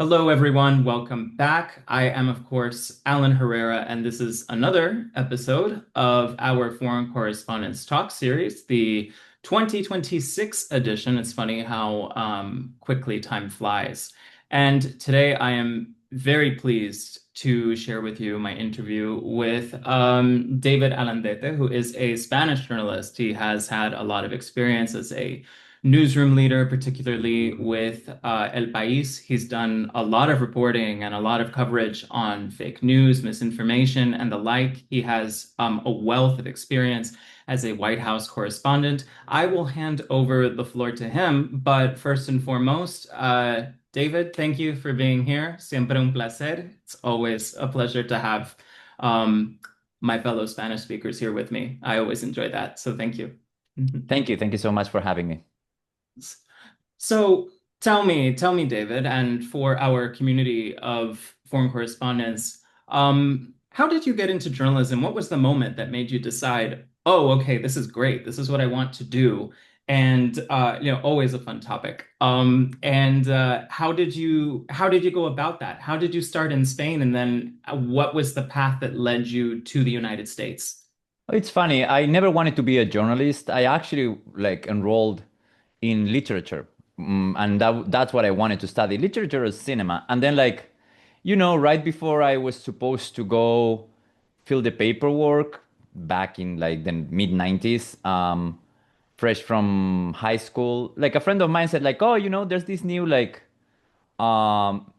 Hello, everyone. Welcome back. I am, of course, Alan Herrera, and this is another episode of our Foreign Correspondents Talk series, the 2026 edition. It's funny how quickly time flies. And today I am very pleased to share with you my interview with David Alandete, who is a Spanish journalist. He has had a lot of experience as a newsroom leader, particularly with El País. He's done a lot of reporting and a lot of coverage on fake news, misinformation, and the like. He has a wealth of experience as a White House correspondent. I will hand over the floor to him, but first and foremost, David, thank you for being here. Siempre un placer. It's always a pleasure to have um, my fellow Spanish speakers here with me. I always enjoy that, so thank you. Thank you. Thank you so much for having me. So tell me, David, and for our community of foreign correspondents, how did you get into journalism? What was the moment that made you decide, oh, okay, this is great. This is what I want to do. And always a fun topic. And how did you go about that? How did you start in Spain? And then what was the path that led you to the United States? It's funny. I never wanted to be a journalist. I actually enrolled in literature. And that's what I wanted to study, literature or cinema. And then right before I was supposed to go fill the paperwork back in like the mid 90s, fresh from high school, like a friend of mine said like, "Oh, there's this new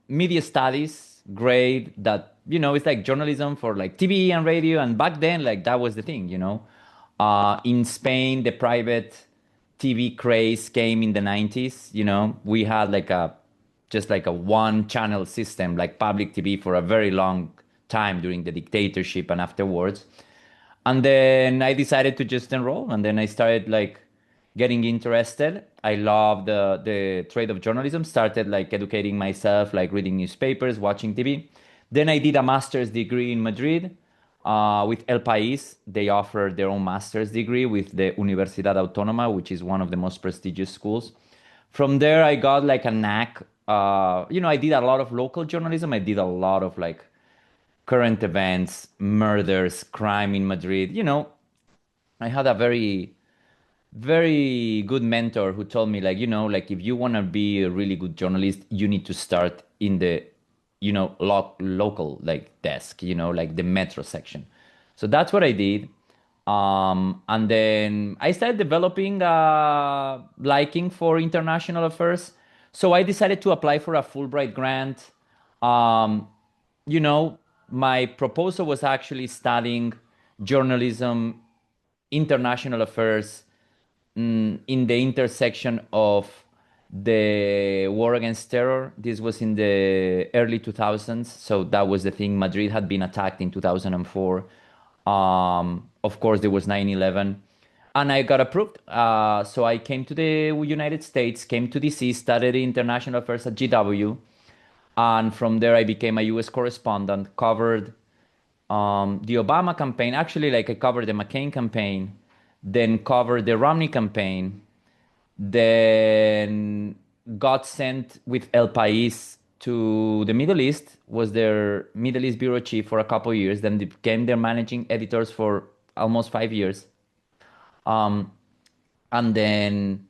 media studies grade that it's like journalism for like TV and radio." And back then like that was the thing. In Spain the private TV craze came in the 90s. We had like a just like a one channel system like public TV for a very long time during the dictatorship and afterwards. And then I decided to just enroll, and then I started like getting interested. I love the trade of journalism, started like educating myself, like reading newspapers, watching TV. Then I did a master's degree in Madrid with El País. They offer their own master's degree with the Universidad Autónoma, which is one of the most prestigious schools. From there, I got like a knack. I did a lot of local journalism. I did a lot of like current events, murders, crime in Madrid. I had a very good mentor who told me like if you want to be a really good journalist, you need to start in the local like desk, like the metro section. So that's what I did. And then I started developing a liking for international affairs. So I decided to apply for a Fulbright grant. um, you know, my proposal was actually studying journalism, international affairs, in the intersection of the war against terror. This was in the early 2000s. So that was the thing. Madrid had been attacked in 2004. Of course, there was 9/11. And I got approved. So I came to the United States, came to DC, studied international affairs at GW. And from there, I became a US correspondent, covered the Obama campaign. Actually, like I covered the McCain campaign, then covered the Romney campaign, then got sent with El País to the Middle East, was their Middle East bureau chief for a couple of years, then became their managing editors for almost 5 years. Um, and then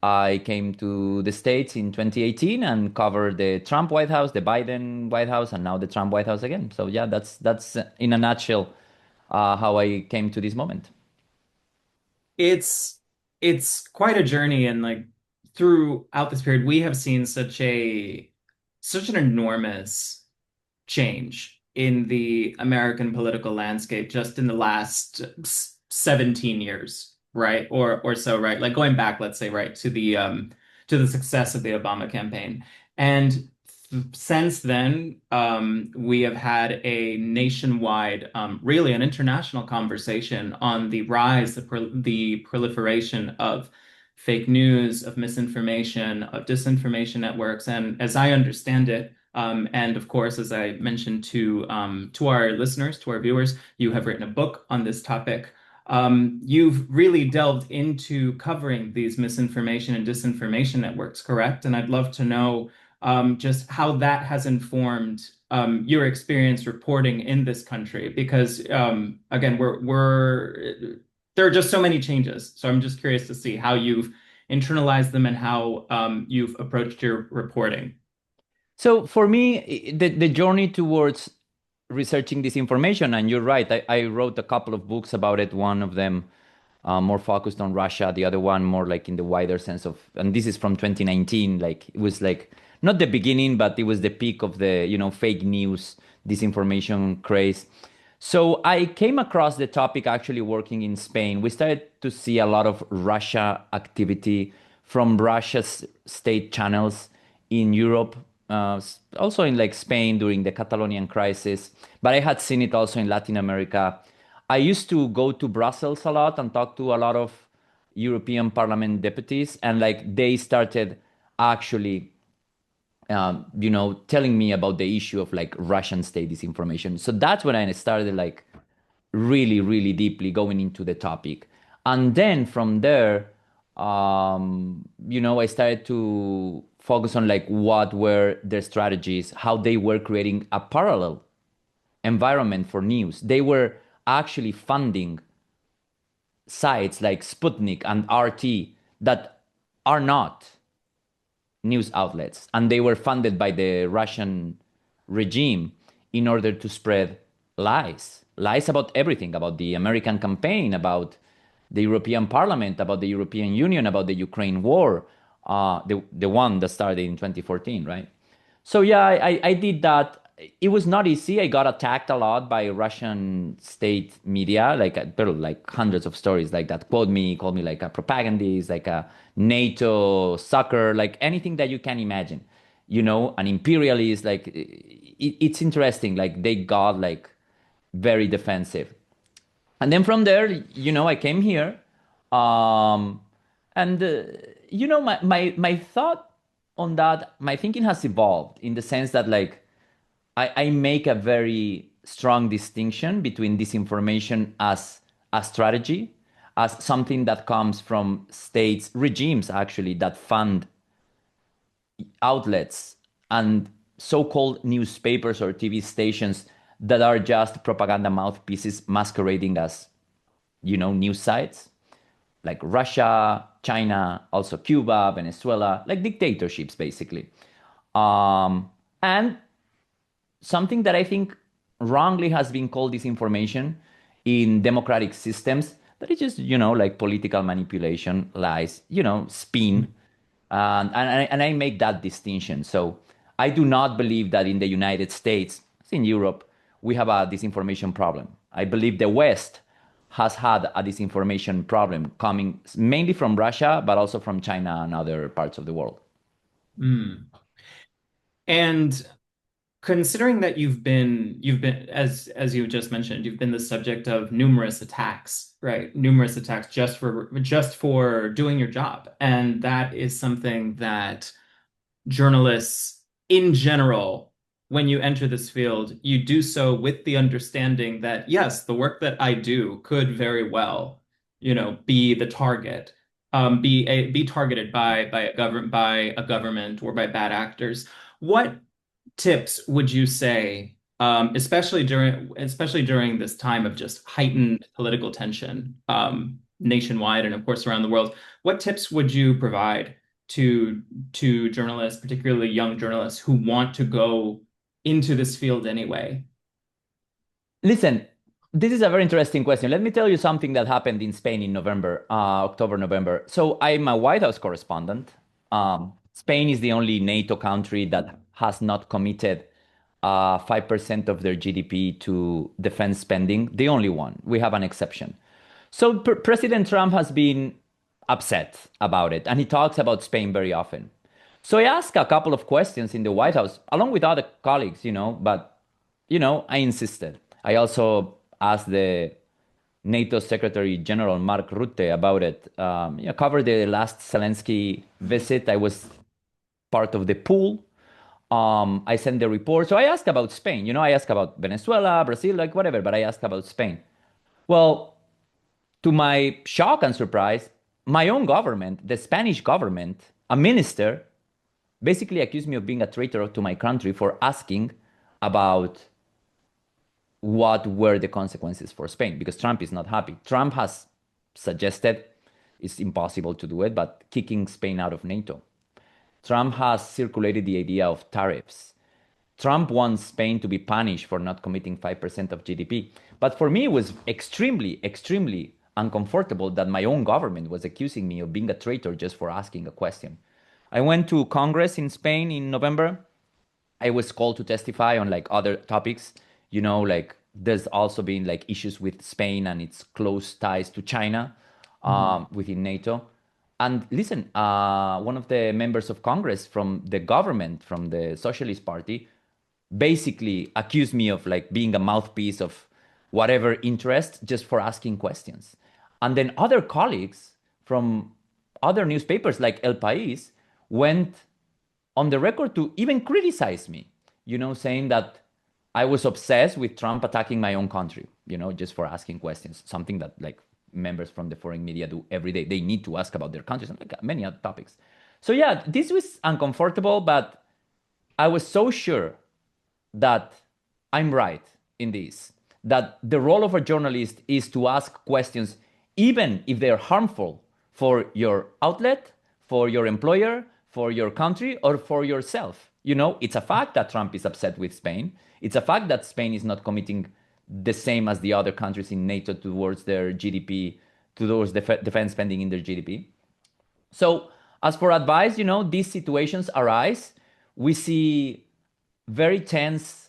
I came to the States in 2018 and covered the Trump White House, the Biden White House, and now the Trump White House again. So yeah, that's in a nutshell how I came to this moment. It's it's quite a journey, and like throughout this period, we have seen such an enormous change in the American political landscape just in the last 17 years, right? Or so, right? Like going back, let's say, right, to the success of the Obama campaign. And since then, we have had a nationwide, really an international conversation on the rise, the proliferation of fake news, of misinformation, of disinformation networks. And as I understand it, and of course, as I mentioned to our listeners, to our viewers, you have written a book on this topic. You've really delved into covering these misinformation and disinformation networks, correct? And I'd love to know just how that has informed your experience reporting in this country. Because again, we're there are just so many changes. So I'm just curious to see how you've internalized them and how you've approached your reporting. So for me, the journey towards researching this information, and you're right, I wrote a couple of books about it. One of them more focused on Russia, the other one more like in the wider sense of, and this is from 2019, like it was like not the beginning, but it was the peak of the, fake news, disinformation craze. So I came across the topic actually working in Spain. We started to see a lot of Russia activity from Russia's state channels in Europe, also in like Spain during the Catalonian crisis, but I had seen it also in Latin America. I used to go to Brussels a lot and talk to a lot of European Parliament deputies, and like they started actually, telling me about the issue of like Russian state disinformation. So that's when I started like really, really deeply going into the topic. And then from there, I started to focus on like what were their strategies, how they were creating a parallel environment for news. They were actually funding sites like Sputnik and RT that are not news outlets, and they were funded by the Russian regime in order to spread lies about everything, about the American campaign, about the European Parliament, about the European Union, about the Ukraine war, the one that started in 2014, right? So yeah, I did that. It was not easy. I got attacked a lot by Russian state media, like there were like hundreds of stories like that. Called me like a propagandist, like a NATO sucker, like anything that you can imagine. An imperialist. Like it's interesting. Like they got like very defensive. And then from there, I came here, um, and my thought on that, my thinking has evolved in the sense that like I make a very strong distinction between disinformation as a strategy, as something that comes from states, regimes actually, that fund outlets and so-called newspapers or TV stations that are just propaganda mouthpieces masquerading as, news sites like Russia, China, also Cuba, Venezuela, like dictatorships basically. And something that I think wrongly has been called disinformation in democratic systems, that is just, like political manipulation, lies, spin. And I make that distinction. So I do not believe that in the United States, in Europe, we have a disinformation problem. I believe the West has had a disinformation problem coming mainly from Russia, but also from China and other parts of the world. Mm. And considering that you've been as you just mentioned, you've been the subject of numerous attacks, right? Numerous attacks just for doing your job. And that is something that journalists in general, when you enter this field, you do so with the understanding that yes, the work that I do could very well, be the target, be targeted by a government or by bad actors. What tips would you say, especially during this time of just heightened political tension, nationwide and of course around the world? What tips would you provide to journalists, particularly young journalists who want to go into this field anyway? Listen, this is a very interesting question. Let me tell you something that happened in Spain in November, October, November. So I'm a White House correspondent. Spain is the only NATO country that has not committed 5% of their GDP to defense spending. The only one. We have an exception. So President Trump has been upset about it, and he talks about Spain very often. So I asked a couple of questions in the White House, along with other colleagues, but I insisted. I also asked the NATO Secretary General Mark Rutte about it. Covered the last Zelensky visit. I was part of the pool. I sent the report. So I asked about Spain. I asked about Venezuela, Brazil, like whatever, but I asked about Spain. Well, to my shock and surprise, my own government, the Spanish government, a minister basically accused me of being a traitor to my country for asking about what were the consequences for Spain, because Trump is not happy. Trump has suggested, it's impossible to do it, but kicking Spain out of NATO. Trump has circulated the idea of tariffs. Trump wants Spain to be punished for not committing 5% of GDP. But for me, it was extremely, extremely uncomfortable that my own government was accusing me of being a traitor just for asking a question. I went to Congress in Spain in November. I was called to testify on like other topics. Like there's also been like issues with Spain and its close ties to China within NATO. And listen, one of the members of Congress from the government, from the Socialist Party, basically accused me of like being a mouthpiece of whatever interest just for asking questions. And then other colleagues from other newspapers like El País went on the record to even criticize me, saying that I was obsessed with Trump attacking my own country, just for asking questions, something that like members from the foreign media do every day. They need to ask about their countries and like many other topics. So yeah, this was uncomfortable, but I was so sure that I'm right in this, that the role of a journalist is to ask questions, even if they're harmful for your outlet, for your employer, for your country, or for yourself. It's a fact that Trump is upset with Spain. It's a fact that Spain is not committing the same as the other countries in NATO towards their GDP, towards defense spending in their GDP. So as for advice, these situations arise. We see very tense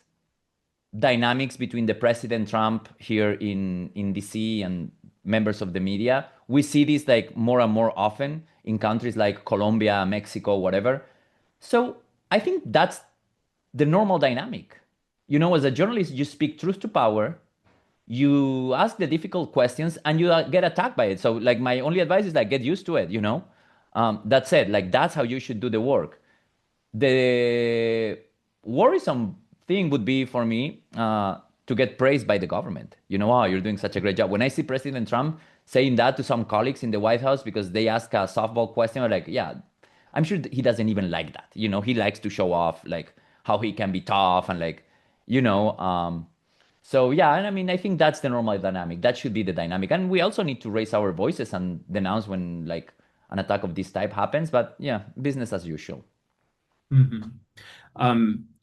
dynamics between the President Trump here in DC and members of the media. We see this like more and more often in countries like Colombia, Mexico, whatever. So I think that's the normal dynamic. As a journalist, you speak truth to power, you ask the difficult questions, and you get attacked by it. So like my only advice is like get used to it. That said, like that's how you should do the work. The worrisome thing would be for me to get praised by the government. Oh, you're doing such a great job. When I see President Trump saying that to some colleagues in the White House because they ask a softball question, I'm like, yeah, I'm sure he doesn't even like that. He likes to show off like how he can be tough and like, so yeah, and I mean, I think that's the normal dynamic. That should be the dynamic. And we also need to raise our voices and denounce when like an attack of this type happens. But yeah, business as usual. Mhm.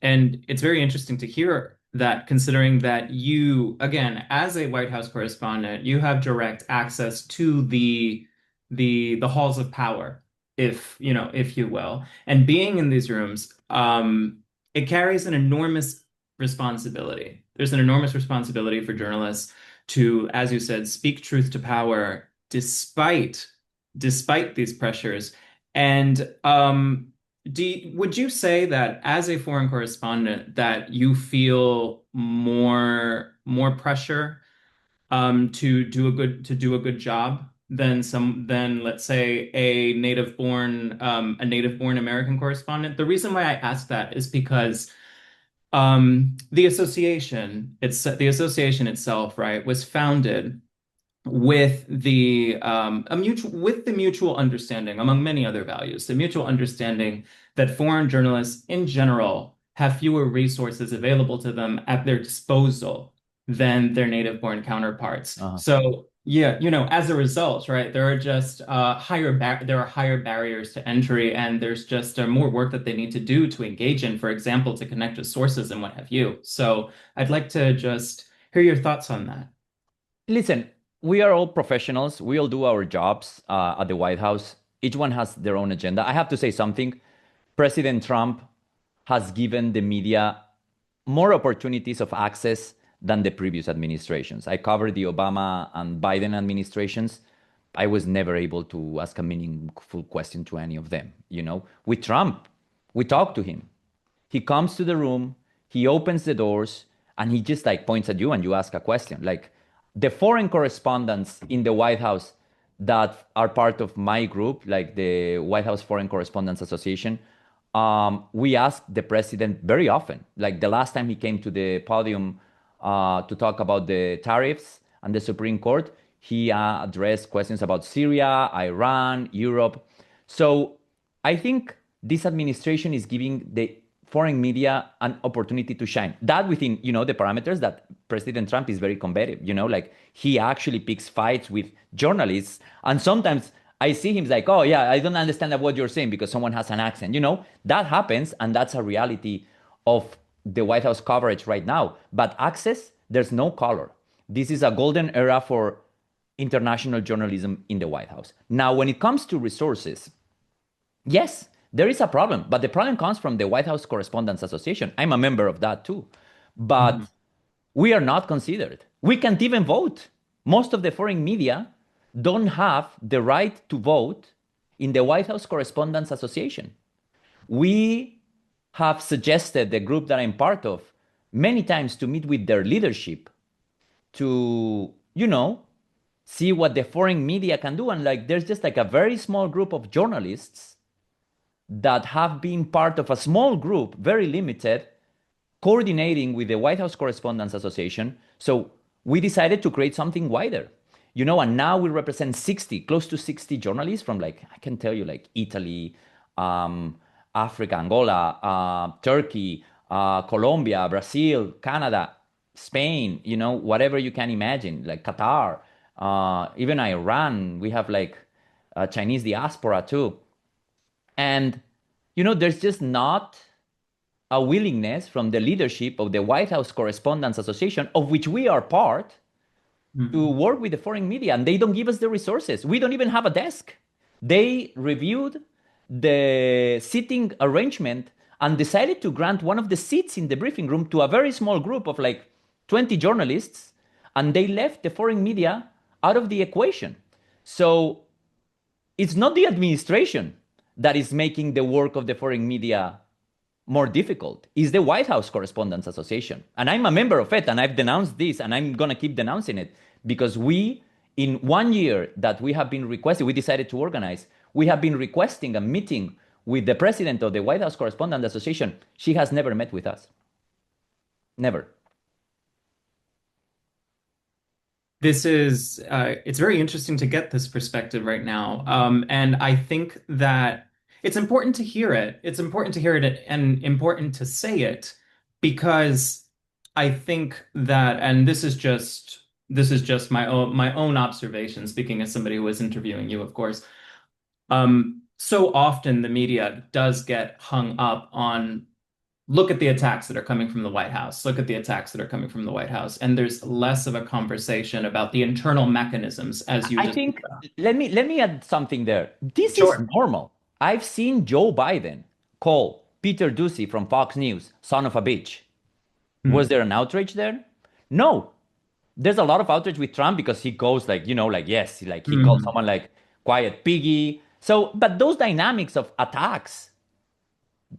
And it's very interesting to hear that, considering that you, again, as a White House correspondent, you have direct access to the halls of power, if you will. And being in these rooms, it carries an enormous responsibility. There's an enormous responsibility for journalists to, as you said, speak truth to power despite these pressures. And would you say that as a foreign correspondent that you feel more pressure to do a good job than let's say a native born American correspondent? The reason why I ask that is because the association itself, right, was founded with the mutual understanding, among many other values, the mutual understanding that foreign journalists in general have fewer resources available to them at their disposal than their native-born counterparts. Uh-huh. So yeah, as a result, right, there are higher barriers to entry, and there's just more work that they need to do to engage in, for example, to connect with sources and what have you. So I'd like to just hear your thoughts on that. Listen, we are all professionals. We all do our jobs at the White House. Each one has their own agenda. I have to say something. President Trump has given the media more opportunities of access than the previous administrations. I covered the Obama and Biden administrations. I was never able to ask a meaningful question to any of them. With Trump, we talk to him. He comes to the room, he opens the doors, and he just like points at you and you ask a question. Like the foreign correspondents in the White House that are part of my group, like the White House Foreign Correspondents Association, we ask the president very often. Like the last time he came to the podium to talk about the tariffs and the Supreme Court, he addressed questions about Syria, Iran, Europe. So I think this administration is giving the foreign media an opportunity to shine. That within, the parameters that President Trump is very combative, like he actually picks fights with journalists. And sometimes I see him like, oh yeah, I don't understand what you're saying because someone has an accent. That happens, and that's a reality of the White House coverage right now. But access, there's no color. This is a golden era for international journalism in the White House. Now, when it comes to resources, yes, there is a problem, but the problem comes from the White House Correspondents Association. I'm a member of that too. But we are not considered. We can't even vote. Most of the foreign media don't have the right to vote in the White House Correspondents Association. We have suggested, the group that I'm part of, many times to meet with their leadership to, see what the foreign media can do. And like, there's just like a very small group of journalists that have been part of a small group, very limited, coordinating with the White House Correspondents Association. So we decided to create something wider, and now we represent close to 60 journalists from I can tell you Italy, Africa, Angola, Turkey, Colombia, Brazil, Canada, Spain, whatever you can imagine, Qatar, even Iran. We have a Chinese diaspora too. And, there's just not a willingness from the leadership of the White House Correspondents Association, of which we are part, to work with the foreign media. And they don't give us the resources. We don't even have a desk. They reviewed the seating arrangement and decided to grant one of the seats in the briefing room to a very small group of 20 journalists. And they left the foreign media out of the equation. So it's not the administration that is making the work of the foreign media more difficult. It's the White House Correspondents Association. And I'm a member of it, and I've denounced this, and I'm going to keep denouncing it, because we, in 1 year that we have been requesting, we decided to organize, we have been requesting a meeting with the president of the White House Correspondents Association. She has never met with us. Never. This is, it's very interesting to get this perspective right now. And I think that it's important to hear it. It's important to hear it and important to say it, because I think that, and this is just my own observation, speaking as somebody who was interviewing you, of course. So often the media does get hung up on, look at the attacks that are coming from the White House. Look at the attacks that are coming from the White House. And there's less of a conversation about the internal mechanisms, as you just think, let me add something there. This Sure. is normal. I've seen Joe Biden call Peter Doocy from Fox News son of a bitch. Was there an outrage there? No. There's a lot of outrage with Trump because he goes yes, he calls someone quiet piggy. So, but those dynamics of attacks,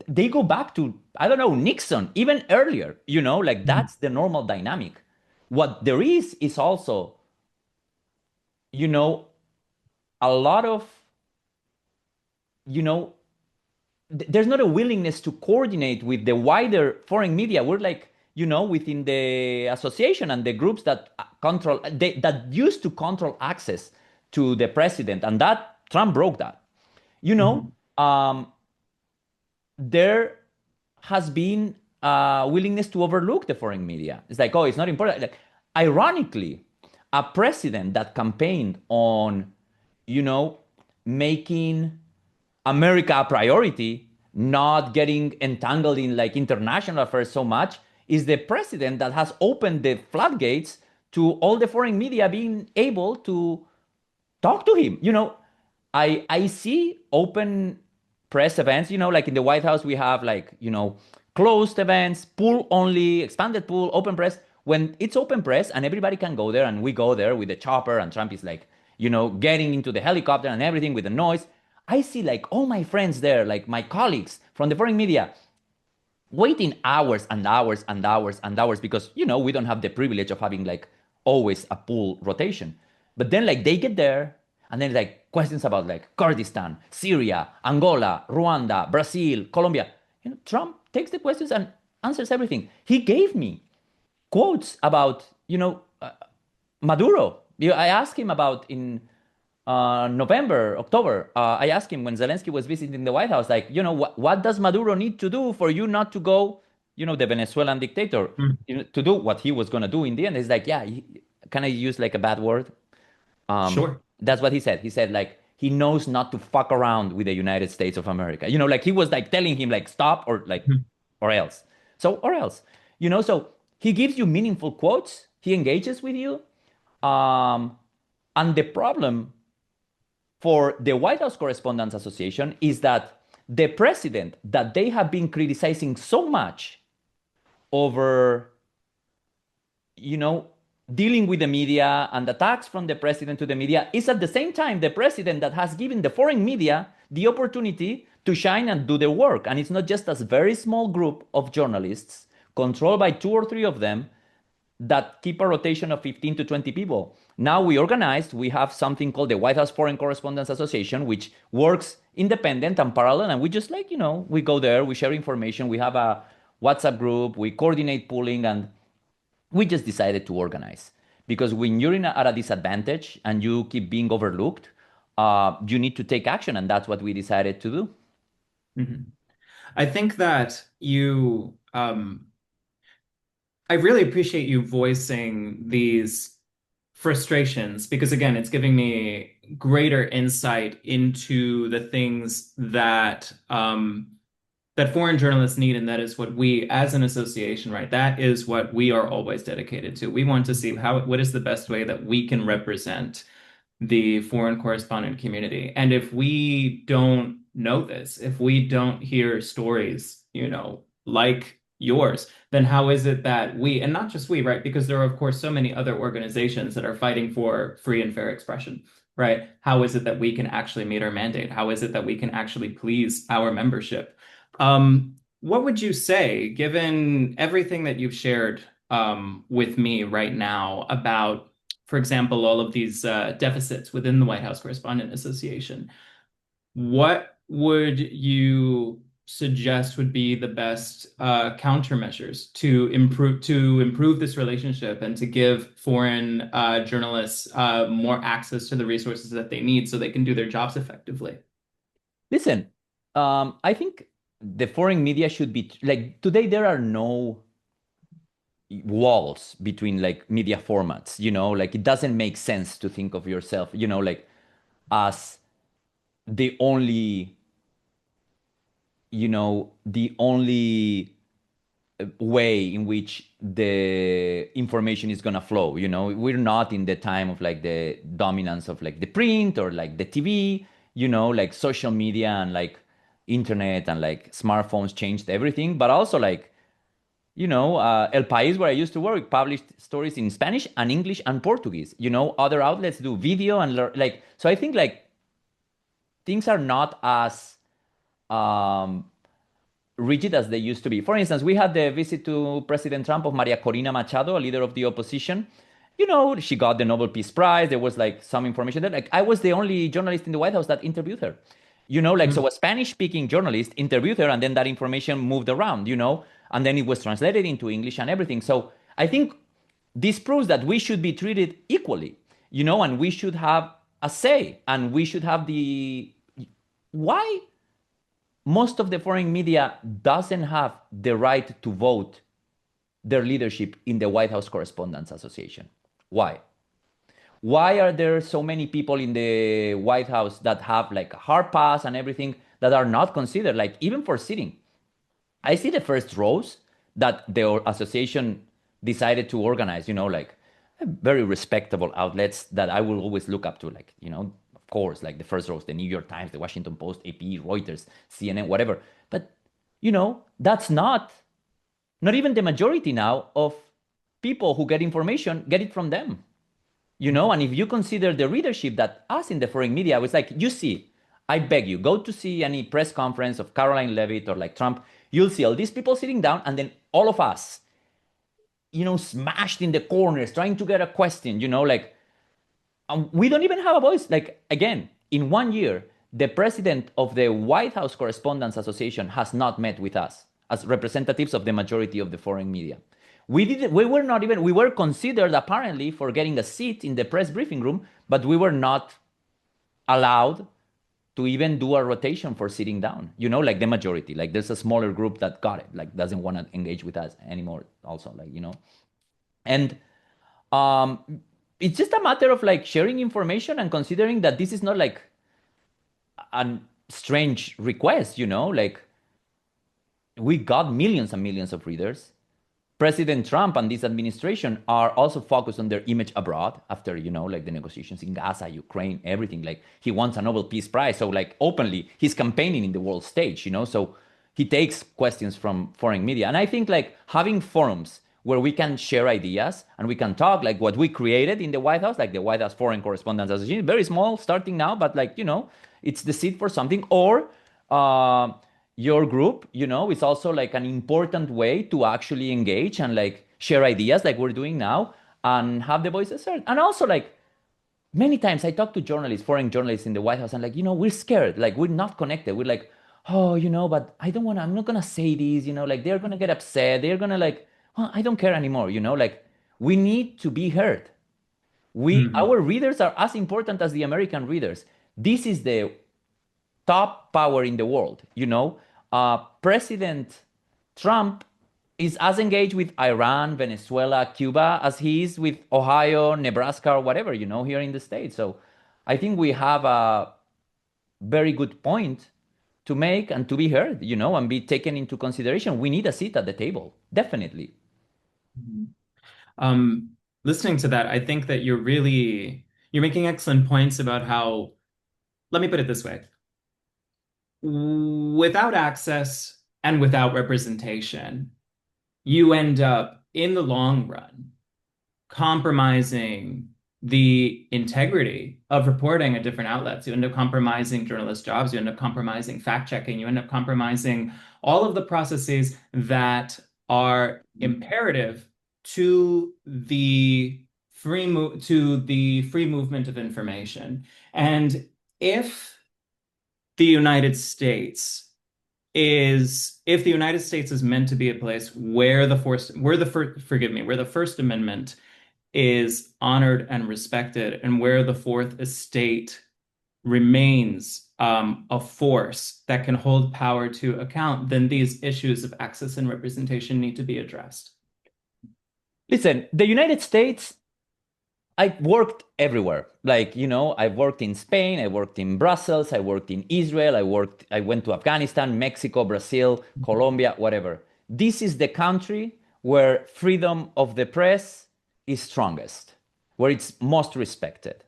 they go back to, I don't know, Nixon, even earlier, that's the normal dynamic. What there is also, a lot of, there's not a willingness to coordinate with the wider foreign media. We're within the association and the groups that control, that used to control access to the president, and that Trump broke that. There has been a willingness to overlook the foreign media. It's oh, it's not important. Ironically, a president that campaigned on, making America a priority, not getting entangled in international affairs so much, is the president that has opened the floodgates to all the foreign media being able to talk to him. I see open press events, in the White House, we have closed events, pool only, expanded pool, open press. When it's open press and everybody can go there, and we go there with the chopper, and Trump is getting into the helicopter and everything with the noise. I see all my friends there, my colleagues from the foreign media, waiting hours and hours and hours and hours because, we don't have the privilege of having always a pool rotation. But then they get there, and then questions about Kurdistan, Syria, Angola, Rwanda, Brazil, Colombia. Trump takes the questions and answers everything. He gave me quotes about, Maduro. I asked him about in November, October, I asked him when Zelensky was visiting the White House, like, what does Maduro need to do for you not to go, the Venezuelan dictator, Mm. to do what he was going to do in the end? He's like, yeah, can I use like a bad word? Sure. That's what he said. He said like he knows not to fuck around with the United States of America. Like he was like telling him like stop or like Mhm. or else. So or else. So he gives you meaningful quotes. He engages with you. Um, and the problem for the White House Correspondents Association is that the president that they have been criticizing so much over, you know, dealing with the media and attacks from the president to the media is at the same time the president that has given the foreign media the opportunity to shine and do their work. And it's not just a very small group of journalists controlled by two or three of them that keep a rotation of 15 to 20 people. Now we organized, we have something called the White House Foreign Correspondents Association, which works independent and parallel. And we just like, we go there, we share information, we have a WhatsApp group, we coordinate pooling, and we just decided to organize. Because when you're at a disadvantage and you keep being overlooked, you need to take action. And that's what we decided to do. Mhm. I think that I really appreciate you voicing these frustrations because, again, it's giving me greater insight into the things that foreign journalists need, and that is what we, as an association, right? That is what we are always dedicated to. We want to see what is the best way that we can represent the foreign correspondent community. And if we don't know this, if we don't hear stories, like yours, then how is it that we, and not just we, right? Because there are, of course, so many other organizations that are fighting for free and fair expression, right? How is it that we can actually meet our mandate? How is it that we can actually please our membership? What would you say, given everything that you've shared with me right now about, for example, all of these deficits within the White House Correspondent Association? What would you suggest would be the best countermeasures to improve this relationship and to give foreign journalists more access to the resources that they need so they can do their jobs effectively? Listen, I think the foreign media should be like today, there are no walls between like media formats, like it doesn't make sense to think of yourself, like as the only, the only way in which the information is going to flow. We're not in the time of like the dominance of like the print or like the TV, like social media and like internet and like smartphones changed everything, but also like El País, where I used to work, published stories in Spanish and English and Portuguese. Other outlets do video and like, so I think like things are not as um, rigid as they used to be. For instance, we had the visit to President Trump of Maria Corina Machado, a leader of the opposition. She got the Nobel Peace Prize. There was like some information there. Like I was the only journalist in the White House that interviewed her. Like Mm. so a Spanish-speaking journalist interviewed her, and then that information moved around, and then it was translated into English and everything. So I think this proves that we should be treated equally, and we should have a say, and we should have the why most of the foreign media doesn't have the right to vote their leadership in the White House Correspondents Association. Why? Why are there so many people in the White House that have like a hard pass and everything that are not considered, like even for sitting? I see the first rows that the association decided to organize, like very respectable outlets that I will always look up to, like, of course, like the first rows, the New York Times, the Washington Post, AP, Reuters, CNN, whatever. But, that's not even the majority now of people who get information get it from them. And if you consider the readership that us in the foreign media, I was like, you see, I beg you, go to see any press conference of Caroline Levitt or like Trump, you'll see all these people sitting down and then all of us, smashed in the corners, trying to get a question, like, we don't even have a voice. Like, again, in 1 year, the president of the White House Correspondents Association has not met with us as representatives of the majority of the foreign media. We were not even, we were considered apparently for getting a seat in the press briefing room, but we were not allowed to even do a rotation for sitting down, like the majority. Like there's a smaller group that got it, like doesn't want to engage with us anymore also, and it's just a matter of like sharing information and considering that this is not like a strange request, like we got millions and millions of readers. President Trump and this administration are also focused on their image abroad after, like the negotiations in Gaza, Ukraine, everything. Like he wants a Nobel Peace Prize. So like openly, he's campaigning in the world stage, So he takes questions from foreign media. And I think like having forums where we can share ideas and we can talk like what we created in the White House, like the White House Foreign Correspondents Association, very small, starting now, but like, it's the seed for something. Or your group, is also like an important way to actually engage and like share ideas like we're doing now and have the voices heard. And also like many times I talk to journalists, foreign journalists in the White House, and like, we're scared, like we're not connected. We're like, oh, but I'm not gonna say this, like they're gonna get upset. They're gonna like, oh, I don't care anymore, like we need to be heard. Our readers are as important as the American readers. This is the top power in the world. President Trump is as engaged with Iran, Venezuela, Cuba as he is with Ohio, Nebraska, or whatever, here in the States. So I think we have a very good point to make and to be heard, and be taken into consideration. We need a seat at the table, definitely. Listening to that, I think that you're making excellent points about how, let me put it this way. Without access and without representation, you end up in the long run compromising the integrity of reporting at different outlets. You end up compromising journalist jobs, you end up compromising fact checking, you end up compromising all of the processes that are imperative to the free movement of information. And if the United States is meant to be a place where the First Amendment is honored and respected, and where the Fourth Estate remains a force that can hold power to account, then these issues of access and representation need to be addressed. Listen, the United States, I worked everywhere. Like, I worked in Spain, I worked in Brussels, I worked in Israel, I went to Afghanistan, Mexico, Brazil, Colombia, whatever. This is the country where freedom of the press is strongest, where it's most respected.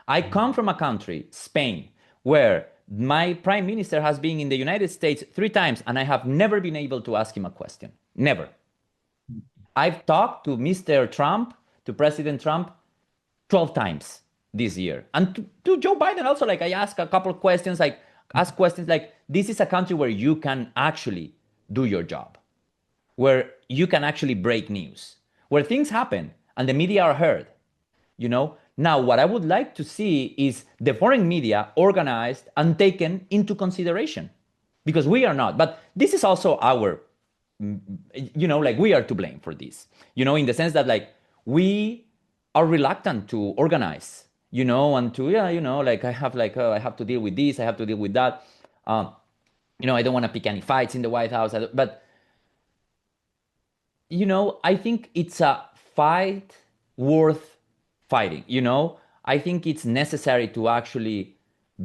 I come from a country, Spain, where my prime minister has been in the United States 3 times and I have never been able to ask him a question. Never. I've talked to Mr. Trump, to President Trump, 12 times this year. And to Joe Biden also, like I ask a couple of questions, like ask questions like, this is a country where you can actually do your job, where you can actually break news, where things happen and the media are heard, Now, what I would like to see is the foreign media organized and taken into consideration, because we are not. But this is also our, like we are to blame for this, in the sense that like we are reluctant to organize, and to, like I have to deal with this, I have to deal with that. I don't want to pick any fights in the White House, but, I think it's a fight worth fighting, I think it's necessary to actually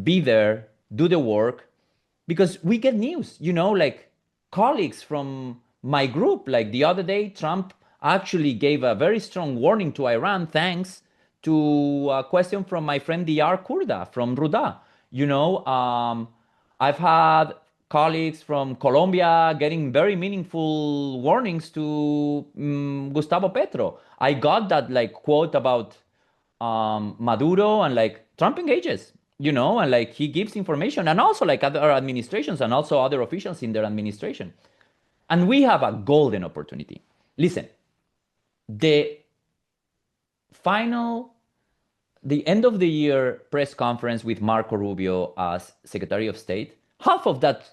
be there, do the work, because we get news, like colleagues from my group, like the other day, Trump actually gave a very strong warning to Iran thanks to a question from my friend Dr. Kurda from Ruda. I've had colleagues from Colombia getting very meaningful warnings to Gustavo Petro. I got that like quote about Maduro, and like Trump engages, and like he gives information, and also like other administrations and also other officials in their administration. And we have a golden opportunity. Listen, the end of the year press conference with Marco Rubio as Secretary of State, half of that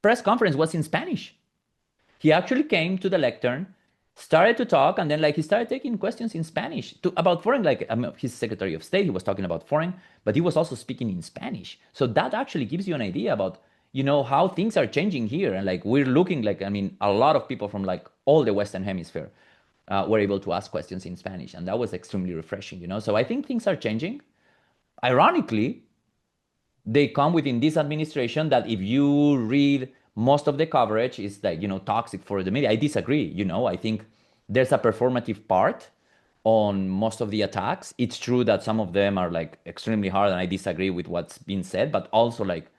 press conference was in Spanish. He actually came to the lectern, started to talk, and then like he started taking questions in Spanish about foreign. Like his Secretary of State, he was talking about foreign, but he was also speaking in Spanish. So that actually gives you an idea about how things are changing here, and like we're looking like a lot of people from like all the Western Hemisphere were able to ask questions in Spanish, and that was extremely refreshing. So I think things are changing. Ironically, they come within this administration that if you read most of the coverage is like toxic for the media. I disagree. I think there's a performative part on most of the attacks. It's true that some of them are like extremely hard, and I disagree with what's been said, but also like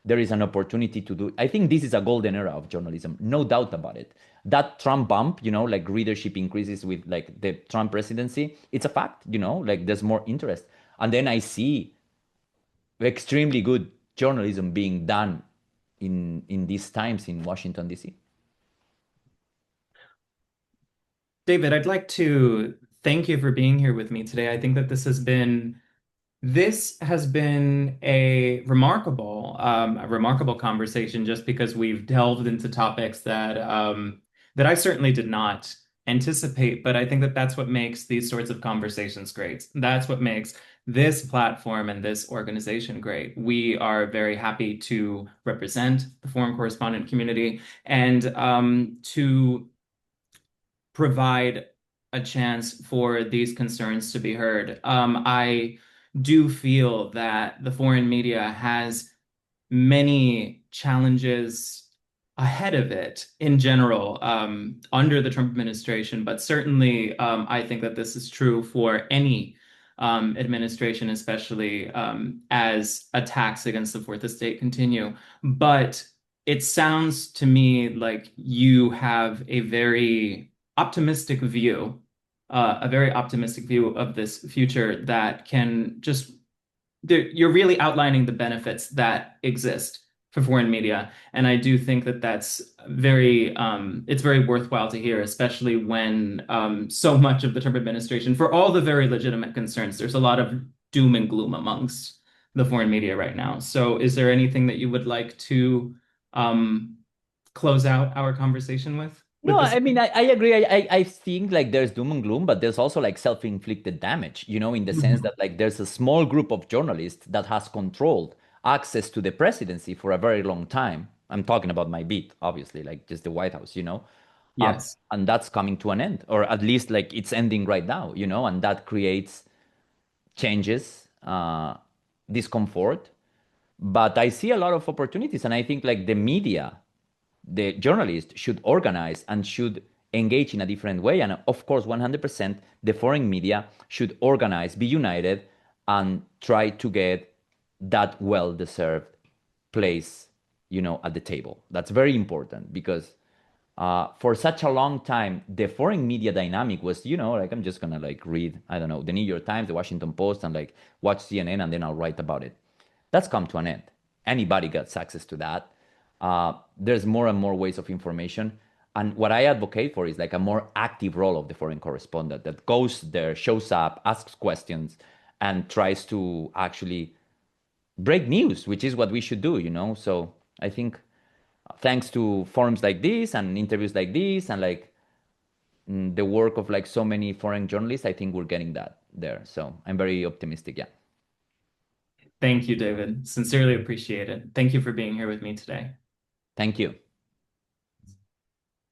there is an opportunity to do. I think this is a golden era of journalism, no doubt about it. That Trump bump, like readership increases with like the Trump presidency, it's a fact. Like there's more interest, and then I see extremely good journalism being done in these times in Washington, D.C. David, I'd like to thank you for being here with me today. I think that this has been a remarkable conversation just because we've delved into topics that I certainly did not anticipate. But I think that that's what makes these sorts of conversations great. That's what makes this platform and this organization great. We are very happy to represent the foreign correspondent community and to provide a chance for these concerns to be heard. I do feel that the foreign media has many challenges ahead of it in general under the Trump administration, but certainly I think that this is true for any administration, especially as attacks against the fourth estate continue. But it sounds to me like you have a very optimistic view of this future that can just you're really outlining the benefits that exist for foreign media, and I do think that that's it's very worthwhile to hear, especially when so much of the Trump administration, for all the very legitimate concerns, there's a lot of doom and gloom amongst the foreign media right now. So, is there anything that you would like to um, close out our conversation with No, this? I mean, I agree. I think like there's doom and gloom, but there's also like self-inflicted damage, in the sense that like there's a small group of journalists that has controlled access to the presidency for a very long time. I'm talking about my beat, obviously, like just the White House. Yes. And that's coming to an end, or at least like it's ending right now, and that creates changes, discomfort. But I see a lot of opportunities, and I think like the journalist should organize and should engage in a different way. And of course, 100%, the foreign media should organize, be united, and try to get that well-deserved place, at the table. That's very important because for such a long time, the foreign media dynamic was, like I'm just gonna like read, I don't know, the New York Times, the Washington Post, and like watch CNN, and then I'll write about it. That's come to an end. Anybody gets access to that. There's more and more ways of information. And what I advocate for is like a more active role of the foreign correspondent that goes there, shows up, asks questions, and tries to actually break news, which is what we should do. So I think thanks to forums like this and interviews like this and like the work of like so many foreign journalists, I think we're getting that there. So I'm very optimistic. Yeah. Thank you, David. Sincerely appreciate it. Thank you for being here with me today. Thank you.